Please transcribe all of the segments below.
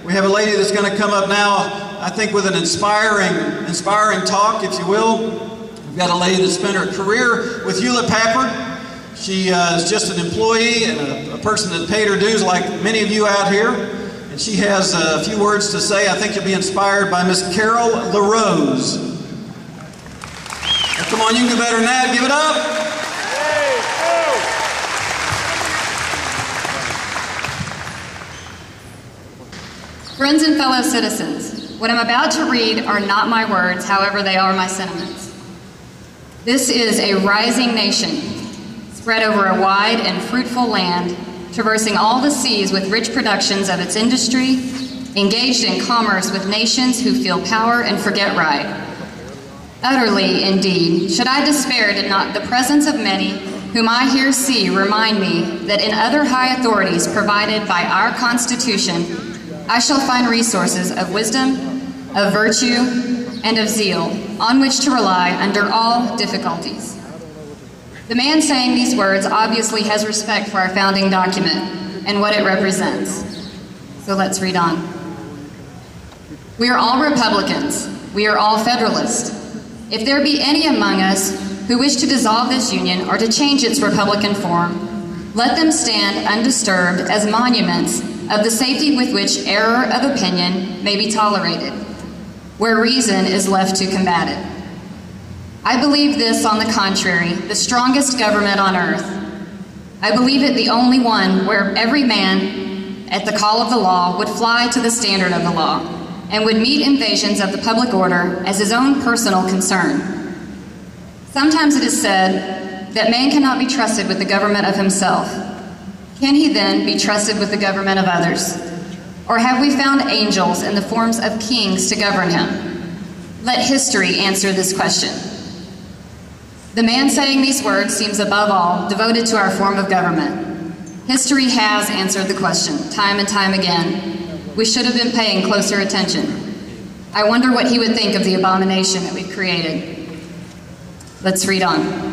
We have a lady that's going to come up now, I think with an inspiring talk, if you will. We've got a lady that spent her career with Hewlett-Packard. She is just an employee and a person that paid her dues like many of you out here. And she has a few words to say. I think you'll be inspired by Miss Carol LaRose. Now, come on, you can do better than that. Give it up. Friends and fellow citizens, what I'm about to read are not my words, however they are my sentiments. This is a rising nation, spread over a wide and fruitful land, traversing all the seas with rich productions of its industry, engaged in commerce with nations who feel power and forget right. Utterly, indeed, should I despair did not the presence of many whom I here see remind me that in other high authorities provided by our Constitution, I shall find resources of wisdom, of virtue, and of zeal on which to rely under all difficulties. The man saying these words obviously has respect for our founding document and what it represents. So let's read on. We are all Republicans. We are all Federalists. If there be any among us who wish to dissolve this union or to change its Republican form, let them stand undisturbed as monuments of the safety with which error of opinion may be tolerated, where reason is left to combat it. I believe this, on the contrary, the strongest government on earth. I believe it the only one where every man, at the call of the law, would fly to the standard of the law, and would meet invasions of the public order as his own personal concern. Sometimes it is said that man cannot be trusted with the government of himself. Can he then be trusted with the government of others? Or have we found angels in the forms of kings to govern him? Let history answer this question. The man saying these words seems above all devoted to our form of government. History has answered the question time and time again. We should have been paying closer attention. I wonder what he would think of the abomination that we've created. Let's read on.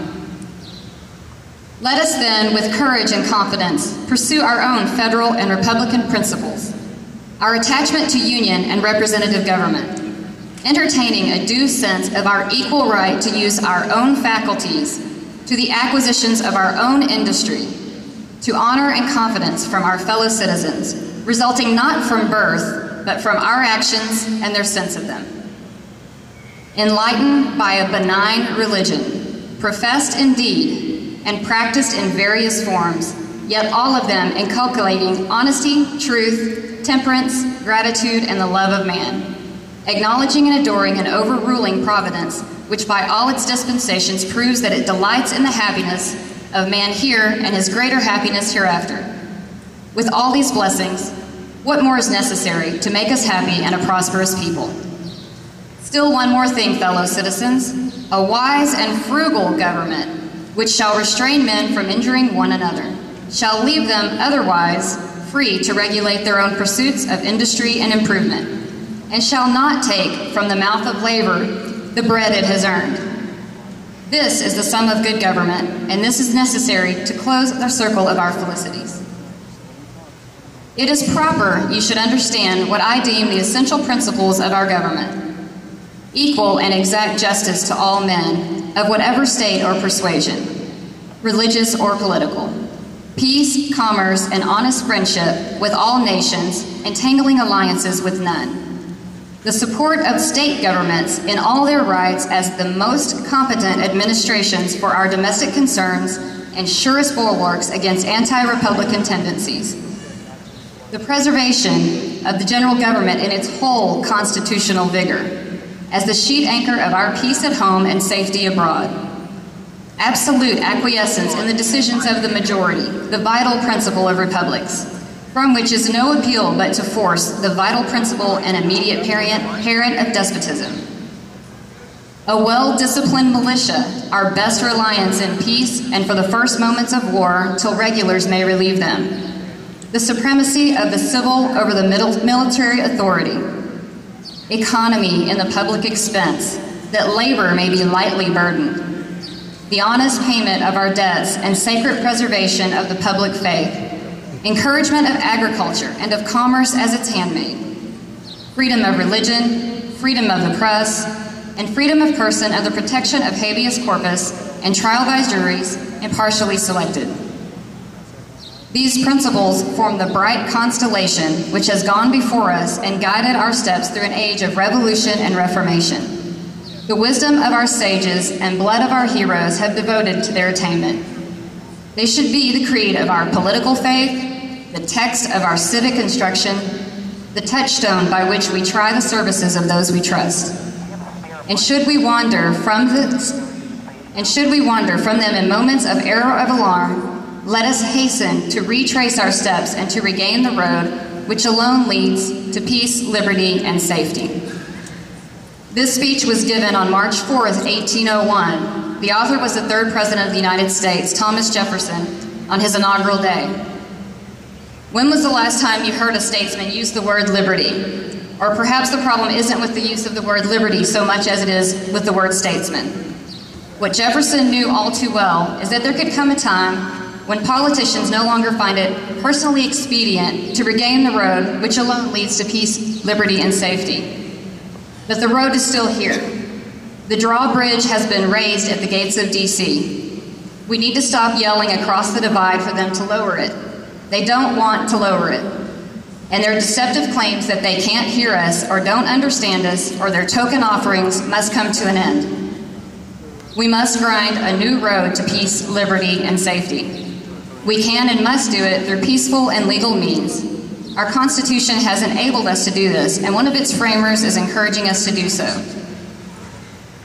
Let us then, with courage and confidence, pursue our own federal and Republican principles, our attachment to union and representative government, entertaining a due sense of our equal right to use our own faculties to the acquisitions of our own industry, to honor and confidence from our fellow citizens, resulting not from birth, but from our actions and their sense of them. Enlightened by a benign religion, professed indeed, and practiced in various forms, yet all of them inculcating honesty, truth, temperance, gratitude, and the love of man, acknowledging and adoring and overruling providence, which by all its dispensations proves that it delights in the happiness of man here and his greater happiness hereafter. With all these blessings, what more is necessary to make us happy and a prosperous people? Still one more thing, fellow citizens, a wise and frugal government, which shall restrain men from injuring one another, shall leave them otherwise free to regulate their own pursuits of industry and improvement, and shall not take from the mouth of labor the bread it has earned. This is the sum of good government, and this is necessary to close the circle of our felicities. It is proper you should understand what I deem the essential principles of our government. Equal and exact justice to all men, of whatever state or persuasion, religious or political. Peace, commerce, and honest friendship with all nations, entangling alliances with none. The support of state governments in all their rights as the most competent administrations for our domestic concerns and surest bulwarks against anti-republican tendencies. The preservation of the general government in its whole constitutional vigor, as the sheet anchor of our peace at home and safety abroad. Absolute acquiescence in the decisions of the majority, the vital principle of republics, from which is no appeal but to force, the vital principle and immediate parent of despotism. A well-disciplined militia, our best reliance in peace and for the first moments of war till regulars may relieve them. The supremacy of the civil over the military authority. Economy in the public expense, that labor may be lightly burdened. The honest payment of our debts and sacred preservation of the public faith. Encouragement of agriculture and of commerce as its handmaid. freedom of religion, freedom of the press, and freedom of person of the protection of habeas corpus and trial by juries impartially selected. These principles form the bright constellation which has gone before us and guided our steps through an age of revolution and reformation. The wisdom of our sages and blood of our heroes have devoted to their attainment. They should be the creed of our political faith, the text of our civic instruction, the touchstone by which we try the services of those we trust. And should we wander from them in moments of error of alarm, let us hasten to retrace our steps and to regain the road which alone leads to peace, liberty, and safety. This speech was given on March 4th, 1801. The author was the third President of the United States, Thomas Jefferson, on his inaugural day. When was the last time you heard a statesman use the word liberty? Or perhaps the problem isn't with the use of the word liberty so much as it is with the word statesman. What Jefferson knew all too well is that there could come a time when politicians no longer find it personally expedient to regain the road which alone leads to peace, liberty, and safety. But the road is still here. The drawbridge has been raised at the gates of D.C. We need to stop yelling across the divide for them to lower it. They don't want to lower it. And their deceptive claims that they can't hear us or don't understand us or their token offerings must come to an end. We must grind a new road to peace, liberty, and safety. We can and must do it through peaceful and legal means. Our Constitution has enabled us to do this, and one of its framers is encouraging us to do so.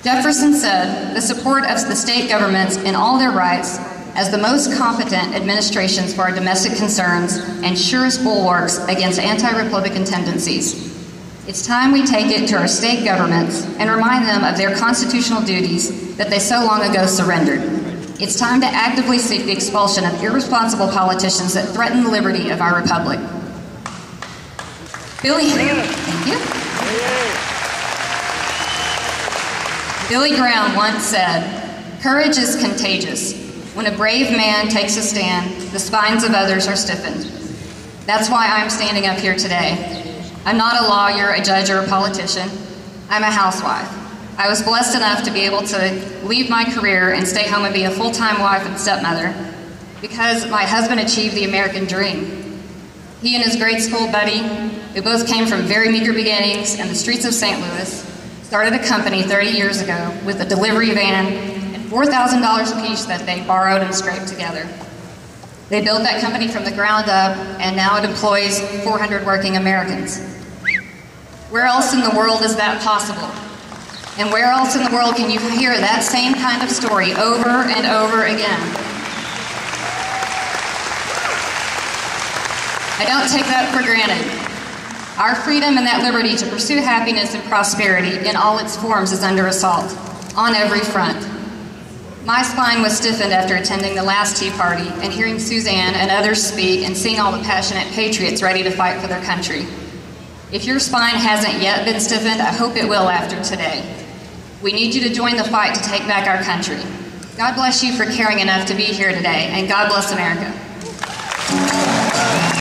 Jefferson said, the support of the state governments in all their rights as the most competent administrations for our domestic concerns and surest bulwarks against anti-Republican tendencies. It's time we take it to our state governments and remind them of their constitutional duties that they so long ago surrendered. It's time to actively seek the expulsion of irresponsible politicians that threaten the liberty of our republic. Thank you. Billy Graham once said, "Courage is contagious. When a brave man takes a stand, the spines of others are stiffened." That's why I'm standing up here today. I'm not a lawyer, a judge, or a politician. I'm a housewife. I was blessed enough to be able to leave my career and stay home and be a full-time wife and stepmother because my husband achieved the American dream. He and his grade school buddy, who both came from very meager beginnings in the streets of St. Louis, started a company 30 years ago with a delivery van and $4,000 apiece that they borrowed and scraped together. They built that company from the ground up, and now it employs 400 working Americans. Where else in the world is that possible? And where else in the world can you hear that same kind of story over and over again? I don't take that for granted. Our freedom and that liberty to pursue happiness and prosperity in all its forms is under assault, on every front. My spine was stiffened after attending the last Tea Party and hearing Suzanne and others speak and seeing all the passionate patriots ready to fight for their country. If your spine hasn't yet been stiffened, I hope it will after today. We need you to join the fight to take back our country. God bless you for caring enough to be here today, and God bless America.